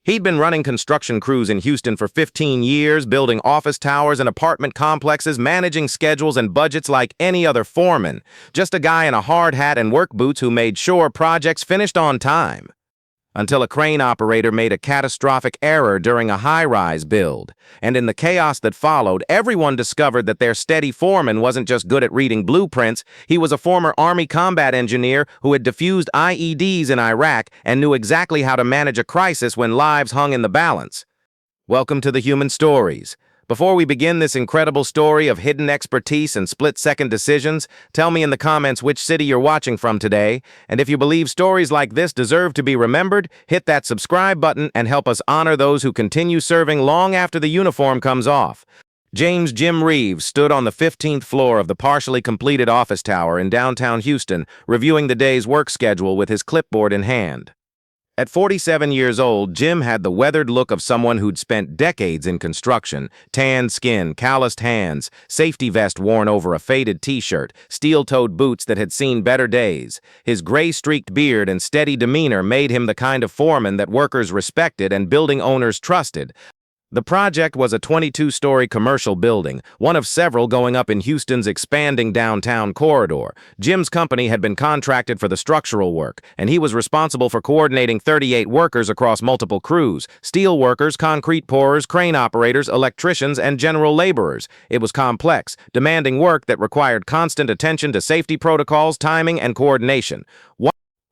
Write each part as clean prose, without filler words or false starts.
He'd been running construction crews in Houston for 15 years, building office towers and apartment complexes, managing schedules and budgets like any other foreman. Just a guy in a hard hat and work boots who made sure projects finished on time. Until a crane operator made a catastrophic error during a high-rise build. And in the chaos that followed, everyone discovered that their steady foreman wasn't just good at reading blueprints, he was a former Army combat engineer who had defused IEDs in Iraq and knew exactly how to manage a crisis when lives hung in the balance. Welcome to the Human Stories. Before we begin this incredible story of hidden expertise and split-second decisions, tell me in the comments which city you're watching from today, and if you believe stories like this deserve to be remembered, hit that subscribe button and help us honor those who continue serving long after the uniform comes off. James Jim Reeves stood on the 15th floor of the partially completed office tower in downtown Houston, reviewing the day's work schedule with his clipboard in hand. At 47 years old, Jim had the weathered look of someone who'd spent decades in construction: tanned skin, calloused hands, safety vest worn over a faded t-shirt, steel-toed boots that had seen better days. His gray-streaked beard and steady demeanor made him the kind of foreman that workers respected and building owners trusted. The project was a 22-story commercial building, one of several going up in Houston's expanding downtown corridor. Jim's company had been contracted for the structural work, and he was responsible for coordinating 38 workers across multiple crews: steel workers, concrete pourers, crane operators, electricians, and general laborers. It was complex, demanding work that required constant attention to safety protocols, timing, and coordination.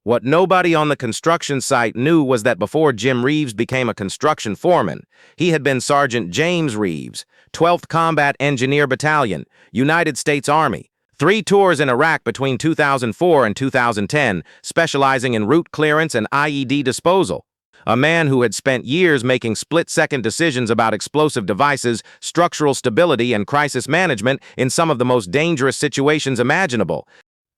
What nobody on the construction site knew was that before Jim Reeves became a construction foreman, he had been Sergeant James Reeves, 12th Combat Engineer Battalion, United States Army. 3 tours in Iraq between 2004 and 2010, specializing in route clearance and IED disposal. A man who had spent years making split-second decisions about explosive devices, structural stability, and crisis management in some of the most dangerous situations imaginable.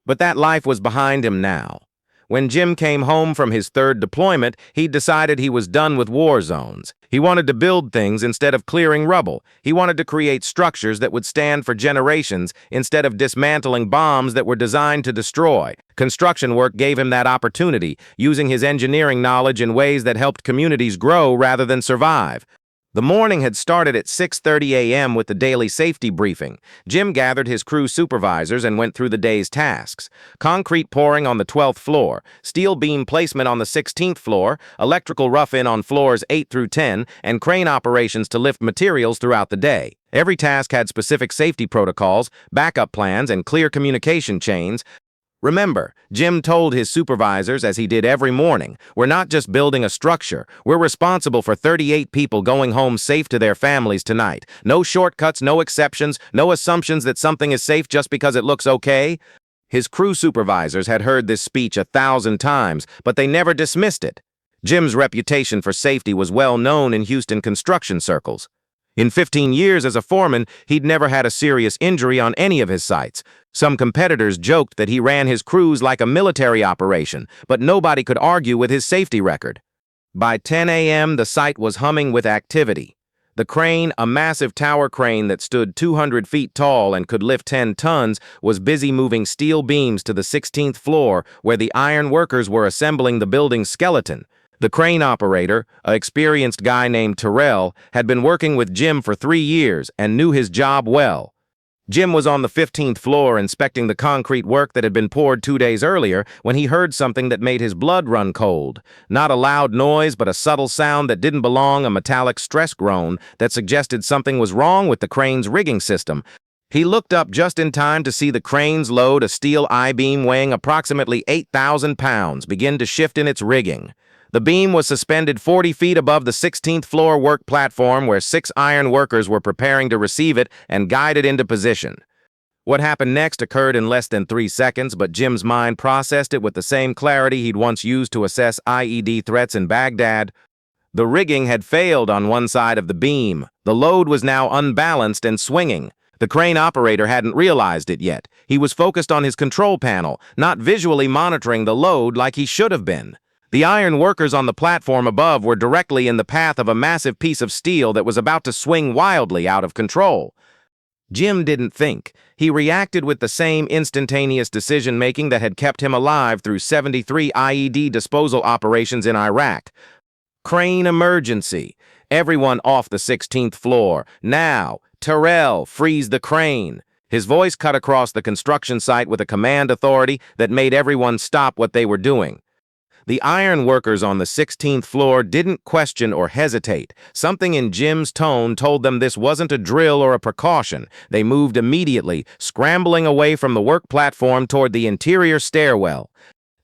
But that life was behind him now. When Jim came home from his 3rd deployment, he'd decided he was done with war zones. He wanted to build things instead of clearing rubble. He wanted to create structures that would stand for generations instead of dismantling bombs that were designed to destroy. Construction work gave him that opportunity, using his engineering knowledge in ways that helped communities grow rather than survive. The morning had started at 6:30 a.m. with the daily safety briefing. Jim gathered his crew supervisors and went through the day's tasks: concrete pouring on the 12th floor, steel beam placement on the 16th floor, electrical rough-in on floors 8 through 10, and crane operations to lift materials throughout the day. Every task had specific safety protocols, backup plans, and clear communication chains. Remember, Jim told his supervisors, as he did every morning, we're not just building a structure, we're responsible for 38 people going home safe to their families tonight. No shortcuts, no exceptions, no assumptions that something is safe just because it looks okay. His crew supervisors had heard this speech 1,000 times, but they never dismissed it. Jim's reputation for safety was well known in Houston construction circles. In 15 years as a foreman, he'd never had a serious injury on any of his sites. Some competitors joked that he ran his crews like a military operation, but nobody could argue with his safety record. By 10 a.m., the site was humming with activity. The crane, a massive tower crane that stood 200 feet tall and could lift 10 tons, was busy moving steel beams to the 16th floor, where the iron workers were assembling the building's skeleton. The crane operator, an experienced guy named Terrell, had been working with Jim for 3 years and knew his job well. Jim was on the 15th floor inspecting the concrete work that had been poured 2 days earlier when he heard something that made his blood run cold. Not a loud noise, but a subtle sound that didn't belong, a metallic stress groan that suggested something was wrong with the crane's rigging system. He looked up just in time to see the crane's load, a steel I-beam weighing approximately 8,000 pounds, begin to shift in its rigging. The beam was suspended 40 feet above the 16th floor work platform where 6 iron workers were preparing to receive it and guide it into position. What happened next occurred in less than 3 seconds, but Jim's mind processed it with the same clarity he'd once used to assess IED threats in Baghdad. The rigging had failed on one side of the beam. The load was now unbalanced and swinging. The crane operator hadn't realized it yet. He was focused on his control panel, not visually monitoring the load like he should have been. The iron workers on the platform above were directly in the path of a massive piece of steel that was about to swing wildly out of control. Jim didn't think. He reacted with the same instantaneous decision-making that had kept him alive through 73 IED disposal operations in Iraq. Crane emergency. Everyone off the 16th floor. Now. Terrell, freeze the crane. His voice cut across the construction site with a command authority that made everyone stop what they were doing. The iron workers on the 16th floor didn't question or hesitate. Something in Jim's tone told them this wasn't a drill or a precaution. They moved immediately, scrambling away from the work platform toward the interior stairwell.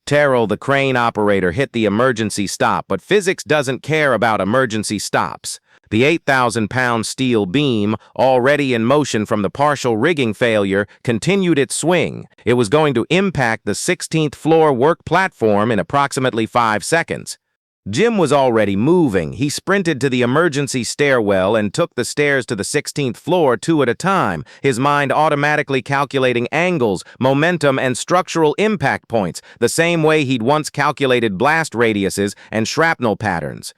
Terrell, the crane operator, hit the emergency stop, but physics doesn't care about emergency stops. The 8,000-pound steel beam, already in motion from the partial rigging failure, continued its swing. It was going to impact the 16th floor work platform in approximately 5 seconds. Jim was already moving. He sprinted to the emergency stairwell and took the stairs to the 16th floor 2 at a time, his mind automatically calculating angles, momentum, and structural impact points, the same way he'd once calculated blast radiuses and shrapnel patterns.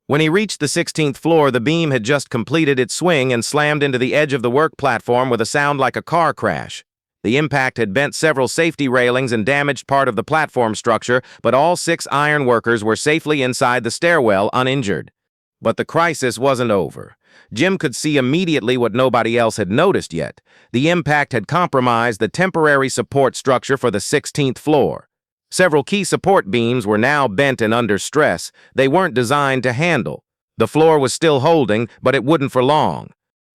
When he reached the 16th floor, the beam had just completed its swing and slammed into the edge of the work platform with a sound like a car crash. The impact had bent several safety railings and damaged part of the platform structure, but all 6 iron workers were safely inside the stairwell uninjured. But the crisis wasn't over. Jim could see immediately what nobody else had noticed yet. The impact had compromised the temporary support structure for the 16th floor. Several key support beams were now bent and under stress. They weren't designed to handle. The floor was still holding, but it wouldn't for long.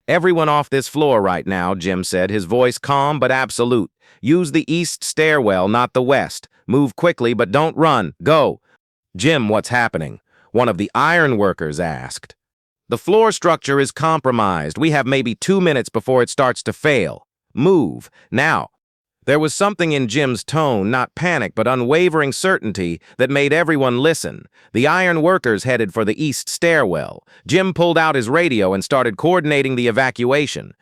"Everyone off this floor right now," Jim said, his voice calm but absolute. "Use the east stairwell, not the west. Move quickly, but don't run. Go." "Jim, what's happening?" one of the iron workers asked. "The floor structure is compromised. We have maybe 2 minutes before it starts to fail. Move, now." There was something in Jim's tone, not panic but unwavering certainty, that made everyone listen. The iron workers headed for the east stairwell. Jim pulled out his radio and started coordinating the evacuation.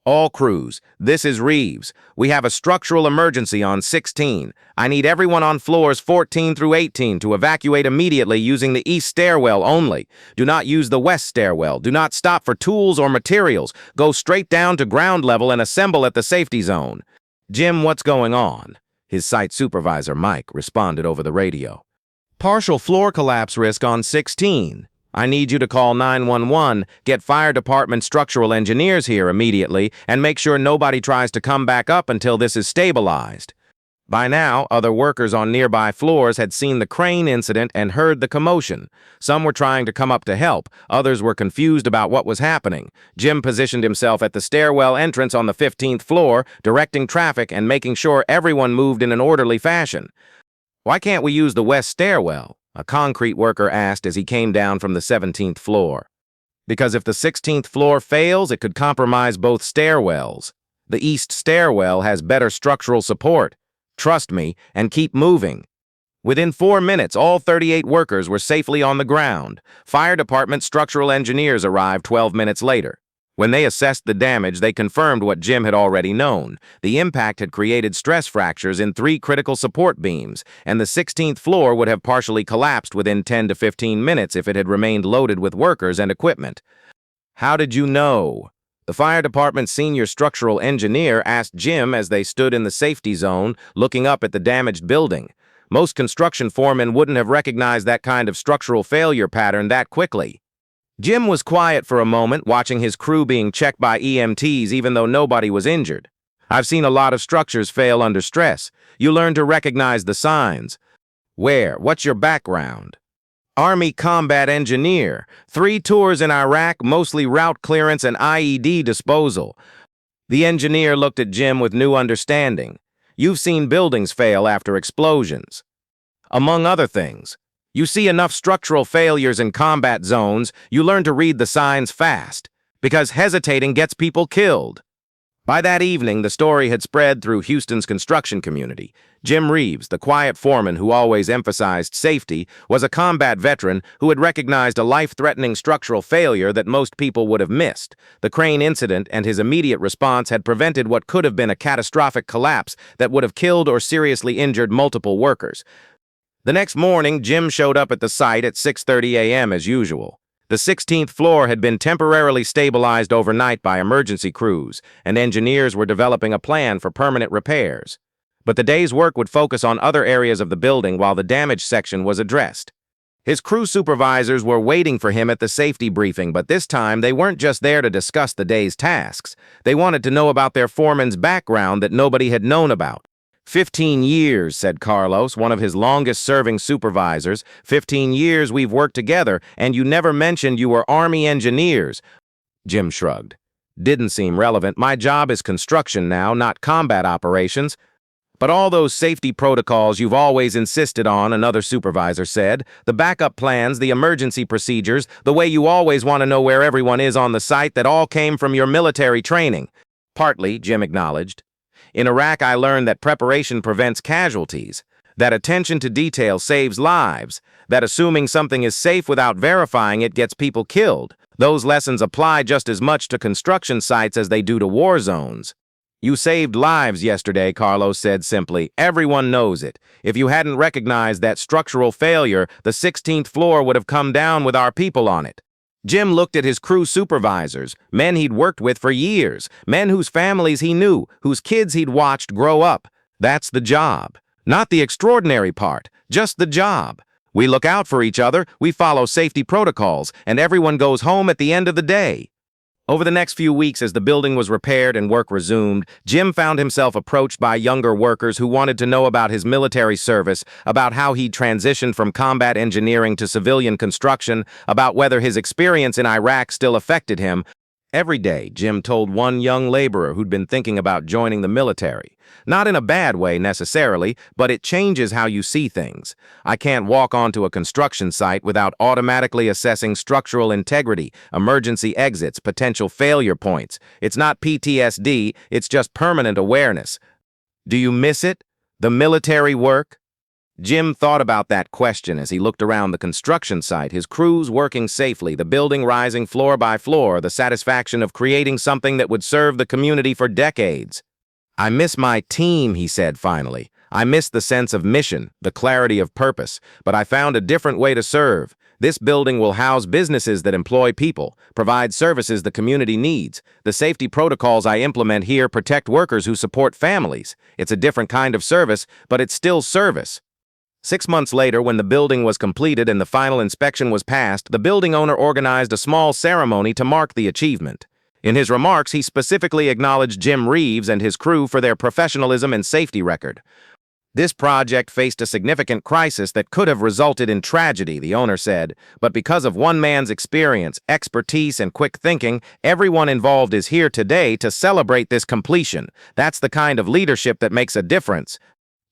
"All crews, this is Reeves. We have a structural emergency on 16. I need everyone on floors 14 through 18 to evacuate immediately using the east stairwell only. Do not use the west stairwell. Do not stop for tools or materials. Go straight down to ground level and assemble at the safety zone." "Jim, what's going on?" his site supervisor, Mike, responded over the radio. "Partial floor collapse risk on 16. I need you to call 911, get fire department structural engineers here immediately, and make sure nobody tries to come back up until this is stabilized." By now, other workers on nearby floors had seen the crane incident and heard the commotion. Some were trying to come up to help. Others were confused about what was happening. Jim positioned himself at the stairwell entrance on the 15th floor, directing traffic and making sure everyone moved in an orderly fashion. "Why can't we use the west stairwell?" a concrete worker asked as he came down from the 17th floor. "Because if the 16th floor fails, it could compromise both stairwells. The east stairwell has better structural support. Trust me, and keep moving." Within 4 minutes, all 38 workers were safely on the ground. Fire department structural engineers arrived 12 minutes later. When they assessed the damage, they confirmed what Jim had already known. The impact had created stress fractures in 3 critical support beams, and the 16th floor would have partially collapsed within 10 to 15 minutes if it had remained loaded with workers and equipment. "How did you know?" the fire department's senior structural engineer asked Jim as they stood in the safety zone, looking up at the damaged building. Most construction foremen wouldn't have recognized that kind of structural failure pattern that quickly. Jim was quiet for a moment, watching his crew being checked by EMTs even though nobody was injured. "I've seen a lot of structures fail under stress. You learn to recognize the signs." "Where? What's your background?" "Army combat engineer. 3 tours in Iraq, mostly route clearance and IED disposal." The engineer looked at Jim with new understanding. "You've seen buildings fail after explosions. Among other things. You see enough structural failures in combat zones, you learn to read the signs fast, because hesitating gets people killed." By that evening, the story had spread through Houston's construction community. Jim Reeves, the quiet foreman who always emphasized safety, was a combat veteran who had recognized a life-threatening structural failure that most people would have missed. The crane incident and his immediate response had prevented what could have been a catastrophic collapse that would have killed or seriously injured multiple workers. The next morning, Jim showed up at the site at 6:30 a.m. as usual. The 16th floor had been temporarily stabilized overnight by emergency crews, and engineers were developing a plan for permanent repairs. But the day's work would focus on other areas of the building while the damaged section was addressed. His crew supervisors were waiting for him at the safety briefing, but this time they weren't just there to discuss the day's tasks. They wanted to know about their foreman's background that nobody had known about. 15 years, said Carlos, one of his longest-serving supervisors. 15 years we've worked together, and you never mentioned you were Army engineers. Jim shrugged. Didn't seem relevant. My job is construction now, not combat operations. But all those safety protocols you've always insisted on, another supervisor said. The backup plans, the emergency procedures, the way you always want to know where everyone is on the site, that all came from your military training. Partly, Jim acknowledged. In Iraq, I learned that preparation prevents casualties, that attention to detail saves lives, that assuming something is safe without verifying it gets people killed. Those lessons apply just as much to construction sites as they do to war zones. You saved lives yesterday, Carlos said simply. Everyone knows it. If you hadn't recognized that structural failure, the 16th floor would have come down with our people on it. Jim looked at his crew supervisors, men he'd worked with for years, men whose families he knew, whose kids he'd watched grow up. That's the job. Not the extraordinary part, just the job. We look out for each other, we follow safety protocols, and everyone goes home at the end of the day. Over the next few weeks, as the building was repaired and work resumed, Jim found himself approached by younger workers who wanted to know about his military service, about how he'd transitioned from combat engineering to civilian construction, about whether his experience in Iraq still affected him. Every day, Jim told one young laborer who'd been thinking about joining the military. Not in a bad way necessarily, but it changes how you see things. I can't walk onto a construction site without automatically assessing structural integrity, emergency exits, potential failure points. It's not PTSD, it's just permanent awareness. Do you miss it? The military work? Jim thought about that question as he looked around the construction site, his crews working safely, the building rising floor by floor, the satisfaction of creating something that would serve the community for decades. I miss my team, he said finally. I miss the sense of mission, the clarity of purpose, but I found a different way to serve. This building will house businesses that employ people, provide services the community needs. The safety protocols I implement here protect workers who support families. It's a different kind of service, but it's still service. 6 months later, when the building was completed and the final inspection was passed, the building owner organized a small ceremony to mark the achievement. In his remarks, he specifically acknowledged Jim Reeves and his crew for their professionalism and safety record. This project faced a significant crisis that could have resulted in tragedy, the owner said, but because of one man's experience, expertise, and quick thinking, everyone involved is here today to celebrate this completion. That's the kind of leadership that makes a difference.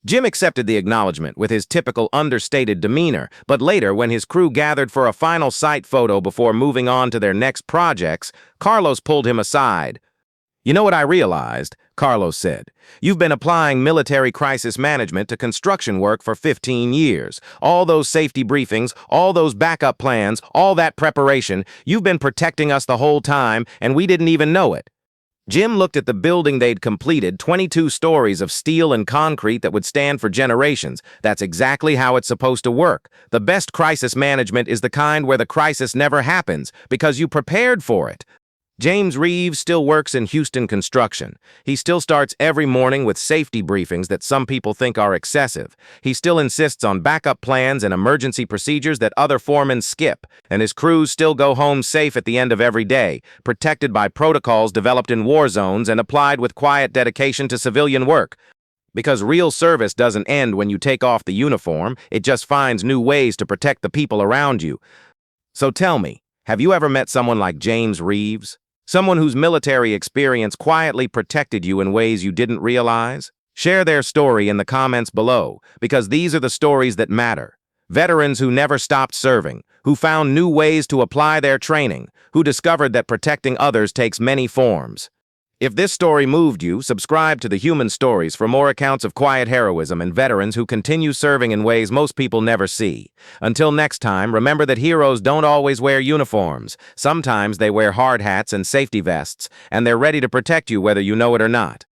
Jim accepted the acknowledgement with his typical understated demeanor, but later, when his crew gathered for a final site photo before moving on to their next projects, Carlos pulled him aside. You know what I realized? Carlos said. You've been applying military crisis management to construction work for 15 years. All those safety briefings, all those backup plans, all that preparation, you've been protecting us the whole time, and we didn't even know it. Jim looked at the building they'd completed, 22 stories of steel and concrete that would stand for generations. That's exactly how it's supposed to work. The best crisis management is the kind where the crisis never happens, because you prepared for it. James Reeves still works in Houston construction. He still starts every morning with safety briefings that some people think are excessive. He still insists on backup plans and emergency procedures that other foremen skip, and his crews still go home safe at the end of every day, protected by protocols developed in war zones and applied with quiet dedication to civilian work. Because real service doesn't end when you take off the uniform, it just finds new ways to protect the people around you. So tell me, have you ever met someone like James Reeves? Someone whose military experience quietly protected you in ways you didn't realize? Share their story in the comments below, because these are the stories that matter. Veterans who never stopped serving, who found new ways to apply their training, who discovered that protecting others takes many forms. If this story moved you, subscribe to The Human Stories for more accounts of quiet heroism and veterans who continue serving in ways most people never see. Until next time, remember that heroes don't always wear uniforms. Sometimes they wear hard hats and safety vests, and they're ready to protect you whether you know it or not.